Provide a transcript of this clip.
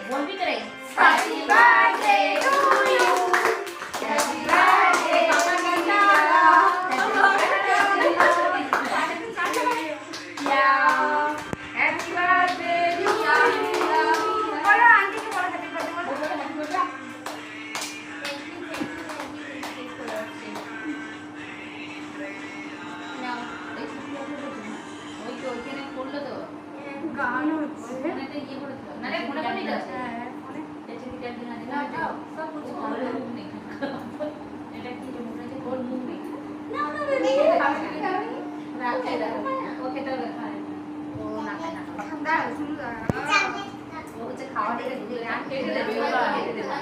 বলবি তো রে Happy birthday to you. Happy birthday, Happy birthday to you. বলো আন্টি কে বলো হ্যাপি বার্থডে বলো। ওই তো ওইখানে করলো তো গান হচ্ছে মানে তো ইয়ে করেছিল না রে মনে পড়ে যাচ্ছে এটা কি ক্যান্টিন আছে না দাও সব কিছু ভালো মুখ নেই এটা কি যে মনে হচ্ছে ওর মুখ নেই না না বেবি রাখতে দাও ওকে তো খায় ও না খায় না দাঁড়াও শুনো দাঁড়াও ও হচ্ছে খাওয়াটা দিলে আর কেটে দেবে কেটে দেবে